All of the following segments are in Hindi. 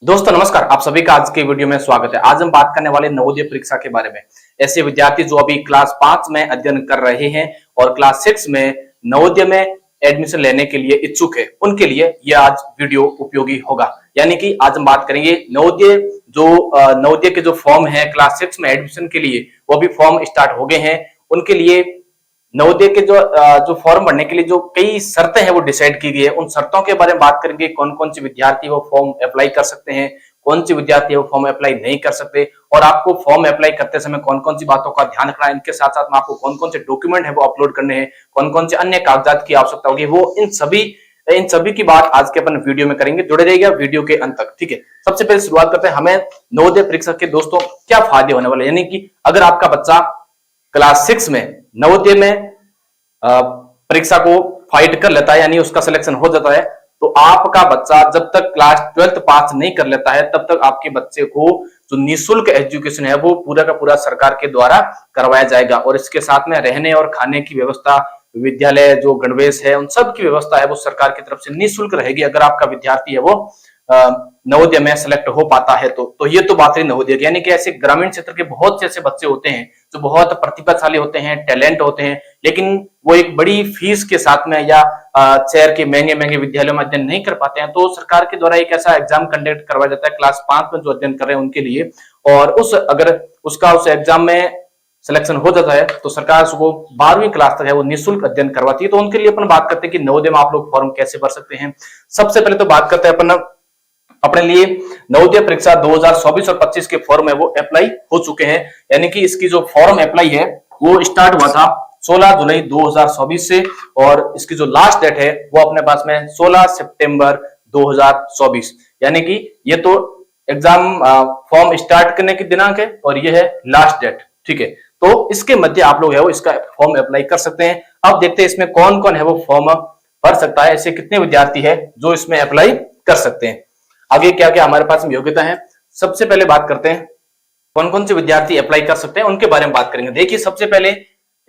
दोस्तों नमस्कार, आप सभी का आज के वीडियो में स्वागत है। आज हम बात करने वाले नवोदय परीक्षा के बारे में। ऐसे विद्यार्थी जो अभी क्लास 5 में अध्ययन कर रहे हैं और क्लास 6 में नवोदय में एडमिशन लेने के लिए इच्छुक है, उनके लिए यह आज वीडियो उपयोगी होगा। यानी कि आज हम बात करेंगे नवोदय के जो फॉर्म है क्लास 6 में एडमिशन के लिए, वो भी फॉर्म स्टार्ट हो गए हैं। उनके लिए नवोदय के जो फॉर्म भरने के लिए जो कई शर्तें हैं वो डिसाइड की गई है। उन शर्तों के बारे में बात करेंगे, कौन कौन से विद्यार्थी वो फॉर्म अप्लाई कर सकते हैं, कौन से विद्यार्थी वो फॉर्म अप्लाई नहीं कर सकते, और आपको फॉर्म अप्लाई करते समय कौन कौन सी बातों का ध्यान रखना है। इनके साथ साथ में आपको कौन कौन से डॉक्यूमेंट है वो अपलोड करने हैं, कौन कौन से अन्य कागजात की आवश्यकता होगी, वो इन सभी की बात आज के अपन वीडियो में करेंगे। जुड़े रहिएगा वीडियो के अंत तक। ठीक है, सबसे पहले शुरुआत करते हैं, हमें नवोदय परीक्षा के दोस्तों क्या फायदे होने वाले। यानी कि अगर आपका बच्चा क्लास 6 में नवोदय में परीक्षा को फाइट कर लेता है, यानी उसका सिलेक्शन हो जाता है, तो आपका बच्चा जब तक क्लास 12th पास नहीं कर लेता है तब तक आपके बच्चे को जो निःशुल्क एजुकेशन है वो पूरा का पूरा सरकार के द्वारा करवाया जाएगा। और इसके साथ में रहने और खाने की व्यवस्था, विद्यालय जो गणवेश है, उन सब की व्यवस्था है वो सरकार की तरफ से निःशुल्क रहेगी, अगर आपका विद्यार्थी है वो नवोदय में सेलेक्ट हो पाता है। तो ये तो बात रही नवोदय की। यानी कि ऐसे ग्रामीण क्षेत्र के बहुत से ऐसे बच्चे होते हैं जो बहुत प्रतिभाशाली होते हैं, टैलेंट होते हैं, लेकिन वो एक बड़ी फीस के साथ में या शहर के महंगे महंगे विद्यालयों में अध्ययन नहीं कर पाते हैं। तो सरकार के द्वारा एक ऐसा एग्जाम कंडक्ट करवाया जाता है क्लास 5 में जो अध्ययन कर रहे हैं उनके लिए, और उस एग्जाम में सिलेक्शन हो जाता है तो सरकार उसको 12वीं क्लास तक है वो निःशुल्क अध्ययन करवाती है। तो उनके लिए अपन बात करते हैं कि नवोदय में आप लोग फॉर्म कैसे भर सकते हैं। सबसे पहले तो बात करते हैं अपन अपने लिए नवोदय परीक्षा 2024 और 25 के फॉर्म है वो अप्लाई हो चुके हैं। यानी कि इसकी जो फॉर्म अप्लाई है वो स्टार्ट हुआ था 16 जुलाई 2024 से, और इसकी जो लास्ट डेट है वो अपने पास में 16 सितंबर 2024। यानी कि ये तो एग्जाम फॉर्म स्टार्ट करने की दिनांक है और ये है लास्ट डेट। ठीक है, तो इसके मध्य आप लोग है वो इसका फॉर्म अप्लाई कर सकते हैं। अब देखते हैं इसमें कौन कौन है वो फॉर्म भर सकता है, ऐसे कितने विद्यार्थी है जो इसमें अप्लाई कर सकते हैं। आगे क्या क्या हमारे पास योग्यता है, सबसे पहले बात करते हैं कौन कौन से विद्यार्थी अप्लाई कर सकते हैं, उनके बारे में बात करेंगे। देखिए, सबसे पहले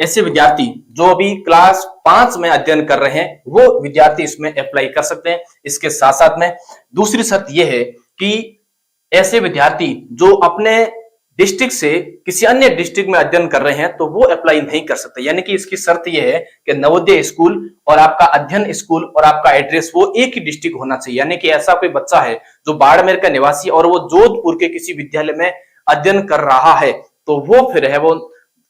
ऐसे विद्यार्थी जो अभी क्लास 5 में अध्ययन कर रहे हैं वो विद्यार्थी इसमें अप्लाई कर सकते हैं। इसके साथ साथ में दूसरी शर्त यह है कि ऐसे विद्यार्थी जो अपने डिस्ट्रिक्ट से किसी अन्य डिस्ट्रिक्ट में अध्ययन कर रहे हैं तो वो अप्लाई नहीं कर सकते। यानी कि इसकी शर्त यह है कि नवोदय स्कूल और आपका अध्ययन स्कूल और आपका एड्रेस वो एक ही डिस्ट्रिक्ट होना चाहिए। यानी कि ऐसा कोई बच्चा है जो बाड़मेर का निवासी और वो जोधपुर के किसी विद्यालय में अध्ययन कर रहा है तो वो फिर है वो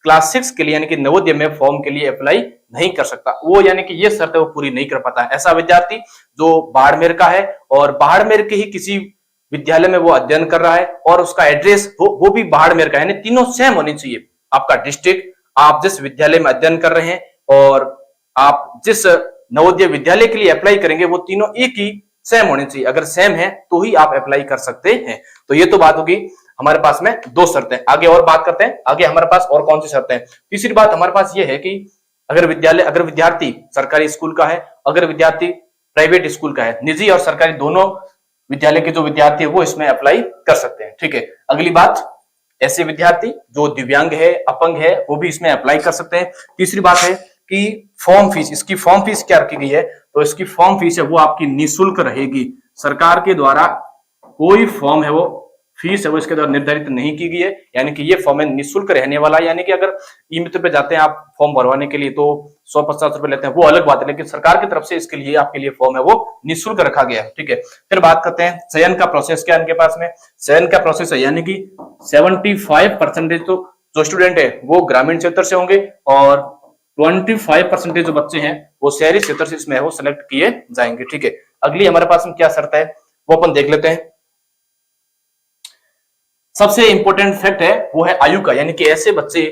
क्लास 6 के लिए यानी कि नवोदय में फॉर्म के लिए अप्लाई नहीं कर सकता। वो यानी कि ये शर्त है वो पूरी नहीं कर पाता है। ऐसा विद्यार्थी जो बाड़मेर का है और बाड़मेर के ही किसी विद्यालय में वो अध्ययन कर रहा है और उसका एड्रेस वो भी बाड़मेर का है, यानी तीनों सेम होनी चाहिए। आपका डिस्ट्रिक्ट, आप जिस विद्यालय में अध्ययन कर रहे हैं और आप जिस नवोदय विद्यालय के लिए अप्लाई करेंगे वो तीनों एक ही सेम होने चाहिए। अगर सेम है तो ही आप अप्लाई कर सकते हैं। तो ये तो बात होगी हमारे पास में दो शर्तें। आगे और बात करते हैं, आगे हमारे पास और कौन सी शर्तें हैं। तीसरी बात हमारे पास ये है कि अगर विद्यार्थी सरकारी स्कूल का है, अगर विद्यार्थी प्राइवेट स्कूल का है, निजी और सरकारी दोनों विद्यालय के जो विद्यार्थी है वो इसमें अप्लाई कर सकते हैं। ठीक है, अगली बात, ऐसे विद्यार्थी जो दिव्यांग है, अपंग है, वो भी इसमें अप्लाई कर सकते हैं। तीसरी बात है कि फॉर्म फीस, इसकी फॉर्म फीस क्या रखी गई है, तो इसकी फॉर्म फीस है वो आपकी निःशुल्क रहेगी। सरकार के द्वारा कोई फॉर्म है वो फीस है वो इसके द्वारा निर्धारित नहीं की गई है। यानी कि ये फॉर्म है निःशुल्क रहने वाला। यानी कि अगर ई मित्र पे जाते हैं आप फॉर्म भरवाने के लिए तो 150 रुपए लेते हैं, वो अलग बात है, लेकिन सरकार की तरफ से इसके लिए आपके लिए फॉर्म है वो निःशुल्क रखा गया है। ठीक है, फिर बात करते हैं चयन का प्रोसेस क्या है इनके पास में। चयन का प्रोसेस है यानी कि 75% तो जो स्टूडेंट है वो ग्रामीण क्षेत्र से होंगे और 25% जो बच्चे हैं वो शहरी क्षेत्र से इसमें वो सिलेक्ट किए जाएंगे। ठीक है, अगली हमारे पास में क्या शर्त है वो अपन देख लेते हैं। सबसे इंपॉर्टेंट फैक्ट है वो है आयु का। यानी कि ऐसे बच्चे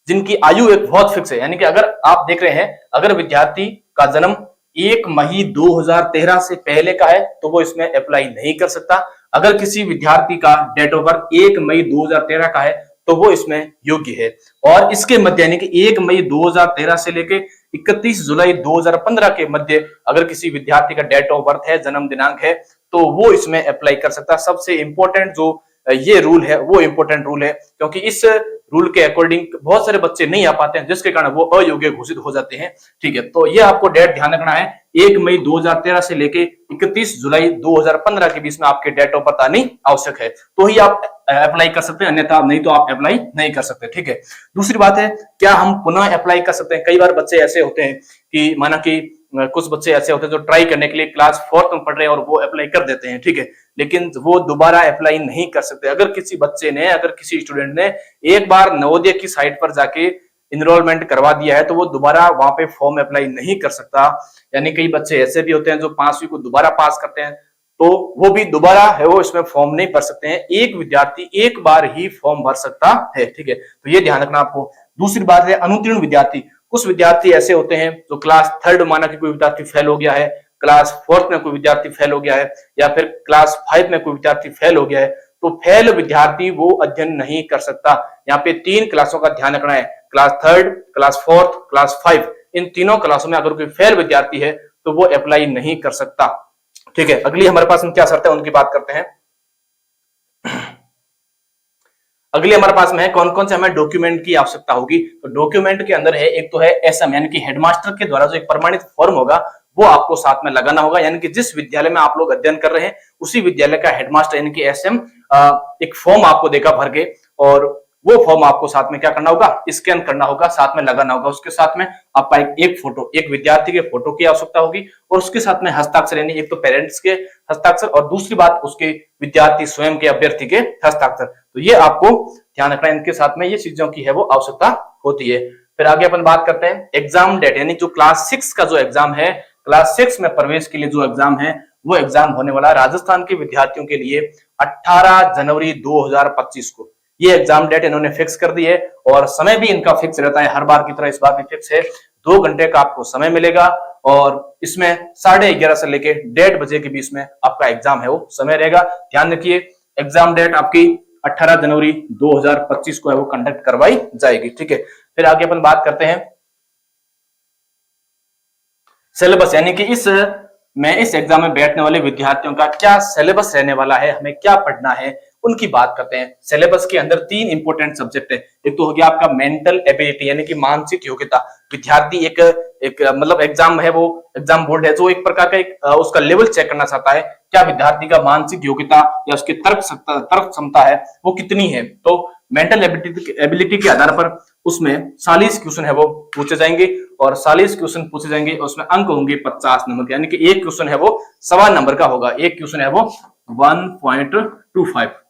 जिनकी आयु एक बहुत फिक्स है, यानी कि अगर आप देख रहे हैं अगर विद्यार्थी का जन्म 1 मई 2013 से पहले का है तो वो इसमें अप्लाई नहीं कर सकता। अगर किसी विद्यार्थी का डेट ऑफ बर्थ 1 मई 2013 का है तो वो इसमें योग्य है। और इसके मध्य यानी कि 1 मई 2013 से लेके 31 जुलाई 2015 के मध्य अगर किसी विद्यार्थी का डेट ऑफ बर्थ है, जन्म दिनांक है, तो वो इसमें अप्लाई कर सकता है। सबसे इंपॉर्टेंट जो ये रूल है वो इंपॉर्टेंट रूल है, क्योंकि इस रूल के अकॉर्डिंग बहुत सारे बच्चे नहीं आ पाते हैं, जिसके कारण वो अयोग्य घोषित हो जाते हैं। ठीक है, तो ये आपको डेट ध्यान रखना है, 1 मई 2013 से लेके 31 जुलाई 2015 के बीच में आपके डेट ऑफ बर्थ आनी आवश्यक है, तो ही आप अप्लाई कर सकते हैं, अन्यथा नहीं तो आप अप्लाई नहीं कर सकते। ठीक है, दूसरी बात है, क्या हम पुनः अप्लाई कर सकते हैं? कई बार बच्चे ऐसे होते हैं कि माना कि कुछ बच्चे ऐसे होते हैं जो ट्राई करने के लिए क्लास 4th में पढ़ रहे हैं और वो अप्लाई कर देते हैं। ठीक है, लेकिन वो दोबारा अप्लाई नहीं कर सकते। अगर किसी बच्चे ने, अगर किसी स्टूडेंट ने एक बार नवोदय की साइट पर जाके इनरोलमेंट करवा दिया है तो वो दोबारा वहां पे फॉर्म अप्लाई नहीं कर सकता। यानी कई बच्चे ऐसे भी होते हैं जो 5वीं को दोबारा पास करते हैं, तो वो भी दोबारा है वो इसमें फॉर्म नहीं भर सकते हैं। एक विद्यार्थी एक बार ही फॉर्म भर सकता है। ठीक है, तो ये ध्यान रखना आपको। दूसरी बात है अनुत्तीर्ण विद्यार्थी। कुछ विद्यार्थी ऐसे होते हैं जो क्लास 3rd माना कि कोई विद्यार्थी फेल हो गया है, क्लास 4th में कोई विद्यार्थी फेल हो गया है, या फिर क्लास 5 में कोई विद्यार्थी फेल हो गया है, तो फेल विद्यार्थी वो अध्ययन नहीं कर सकता। यहाँ पे 3 क्लासों का ध्यान रखना है, class 3rd, class 4th, class 5, इन तीनों क्लासों में अगर कोई फेल विद्यार्थी है तो वो अप्लाई नहीं कर सकता। ठीक है, अगली हमारे पास क्या शर्त है उनकी बात करते हैं। अगली हमारे पास में है कौन कौन से हमें डॉक्यूमेंट की आवश्यकता होगी। तो डॉक्यूमेंट के अंदर है, एक तो है एसएम यानी कि हेडमास्टर के द्वारा जो एक प्रमाणित फॉर्म होगा वो आपको साथ में लगाना होगा, यानी कि जिस विद्यालय में आप लोग अध्ययन कर रहे हैं उसी विद्यालय का हेडमास्टर यानी कि एसएम एक फॉर्म आपको देगा भर के, और वो फॉर्म आपको साथ में क्या करना होगा, स्कैन करना होगा, साथ में लगाना होगा। उसके साथ में आपका एक फोटो, एक विद्यार्थी के फोटो की आवश्यकता होगी, और उसके साथ में हस्ताक्षर यानी एक तो पेरेंट्स के हस्ताक्षर और दूसरी बात उसके विद्यार्थी स्वयं के, अभ्यर्थी के हस्ताक्षर। तो ये आपको ध्यान रखना है, इनके साथ में ये चीजों की है वो आवश्यकता होती है। फिर आगे अपन बात करते हैं एग्जाम डेट, यानी जो क्लास 6 का जो एग्जाम है, क्लास 6 में प्रवेश के लिए जो एग्जाम है वो एग्जाम होने वाला राजस्थान के विद्यार्थियों के लिए 18 जनवरी 2025 को ये एग्जाम डेट इन्होंने फिक्स कर दी है, और समय भी इनका फिक्स रहता है, हर बार की तरह इस बार भी फिक्स है। 2 घंटे का आपको समय मिलेगा, और इसमें 11:30 से लेके 1:30 बजे के बीच में आपका एग्जाम है वो समय रहेगा। ध्यान रखिए, एग्जाम डेट आपकी 18 जनवरी 2025 को है वो कंडक्ट करवाई जाएगी। ठीक है, फिर आगे अपन बात करते हैं सिलेबस, यानी कि इस एग्जाम में बैठने वाले विद्यार्थियों का क्या सिलेबस रहने वाला है, हमें क्या पढ़ना है, उनकी बात करते हैं। सिलेबस के अंदर 3 इंपॉर्टेंट सब्जेक्ट है। एक तो हो गया आपका मेंटल एबिलिटी यानी कि मानसिक योग्यता। विद्यार्थी एक मतलब एग्जाम है वो एग्जाम बोर्ड है जो एक प्रकार का एक उसका लेवल चेक करना चाहता है, क्या विद्यार्थी का मानसिक योग्यता या उसकी तर्क क्षमता है वो कितनी है। तो मेंटल एबिलिटी के आधार पर उसमें 40 क्वेश्चन है वो पूछे जाएंगे, और 40 क्वेश्चन पूछे जाएंगे, उसमें अंक होंगे 50 नंबर के, यानी कि एक क्वेश्चन है वो 1.25 नंबर का होगा, एक क्वेश्चन है वो 1.25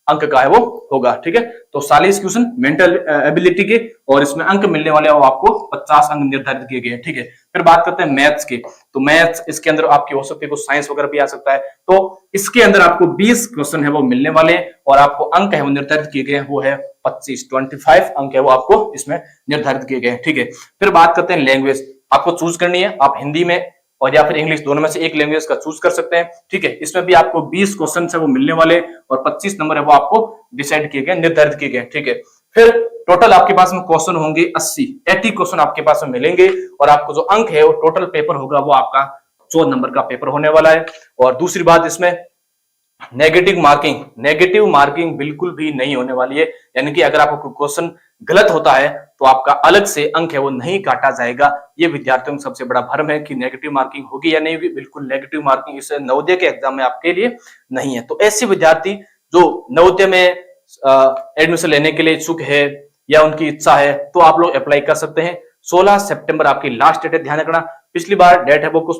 अंक का है वो होगा। ठीक है, तो 40 क्वेश्चन मेंटल एबिलिटी के, और इसमें अंक मिलने वाले वो आपको 50 अंक निर्धारित किए गए हैं। ठीक है, फिर बात करते हैं मैथ्स की। तो मैथ्स इसके अंदर आपकी हो सकती है, कुछ साइंस वगैरह भी आ सकता है, तो इसके अंदर आपको 20 क्वेश्चन है वो मिलने वाले, और आपको अंक है वो निर्धारित किए गए हैं, वो है 25 अंक है वो आपको इसमें निर्धारित किए गए हैं। ठीक है, फिर बात करते हैं लैंग्वेज, आपको चूज करनी है, आप हिंदी में और या फिर इंग्लिश दोनों में से एक लैंग्वेज का चूज कर सकते हैं। ठीक है, इसमें भी आपको 20 क्वेश्चन है वो मिलने वाले, और 25 नंबर है वो आपको डिसाइड किए गए, निर्धारित किए गए। ठीक है, फिर टोटल आपके पास में क्वेश्चन होंगे 80 क्वेश्चन आपके पास में मिलेंगे, और आपको जो अंक है वो टोटल पेपर होगा वो आपका 14 नंबर का पेपर होने वाला है। और दूसरी बात, इसमें नेगेटिव मार्किंग बिल्कुल भी नहीं होने वाली है, यानी कि अगर आपको क्वेश्चन गलत होता है तो आपका अलग से अंक है वो नहीं काटा जाएगा। ये विद्यार्थियों का सबसे बड़ा भ्रम है कि नेगेटिव मार्किंग होगी या नहीं, बिल्कुल नेगेटिव मार्किंग इस नवोदय के एग्जाम में आपके लिए नहीं है। तो ऐसे विद्यार्थी जो नवोदय में एडमिशन लेने के लिए इच्छुक है या उनकी इच्छा है तो आप लोग अप्लाई कर सकते हैं। 16 सितंबर आपकी लास्ट डेट है, ध्यान रखना। पिछली बार डेट है वो कुछ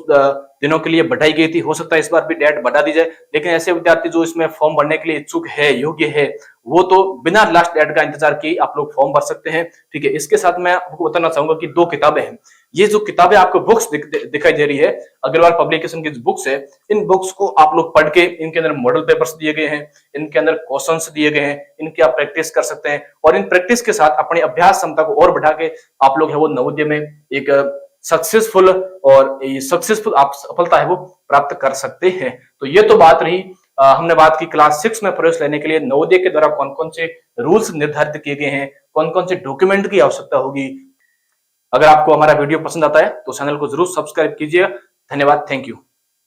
दिनों के लिए बढ़ाई गई थी, हो सकता है इस बार भी डेट बढ़ा दी जाए, लेकिन ऐसे विद्यार्थी जो इसमें फॉर्म भरने के लिए इच्छुक है, योग्य है, वो तो बिना लास्ट डेट का इंतजार किए आप लोग फॉर्म भर सकते हैं। ठीक है, इसके साथ मैं आपको बताना चाहूंगा कि 2 किताबें हैं। ये जो किताबें आपको बुक्स दिखाई दे रही है, अग्रवाल पब्लिकेशन की बुक्स है, इन बुक्स को आप लोग पढ़ के, इनके अंदर मॉडल पेपर्स दिए गए हैं, इनके अंदर क्वेश्चंस दिए गए हैं, इनकी आप प्रैक्टिस कर सकते हैं, और इन प्रैक्टिस के साथ अपनी अभ्यास क्षमता को और बढ़ा के आप लोग है वो नवोदय में एक सक्सेसफुल आप सफलता है वो प्राप्त कर सकते हैं। तो ये तो बात रही, हमने बात की क्लास 6 में प्रवेश लेने के लिए नवोदय के द्वारा कौन कौन से रूल्स निर्धारित किए गए हैं, कौन कौन से डॉक्यूमेंट की आवश्यकता होगी। अगर आपको हमारा वीडियो पसंद आता है तो चैनल को जरूर सब्सक्राइब कीजिए। धन्यवाद, थैंक यू।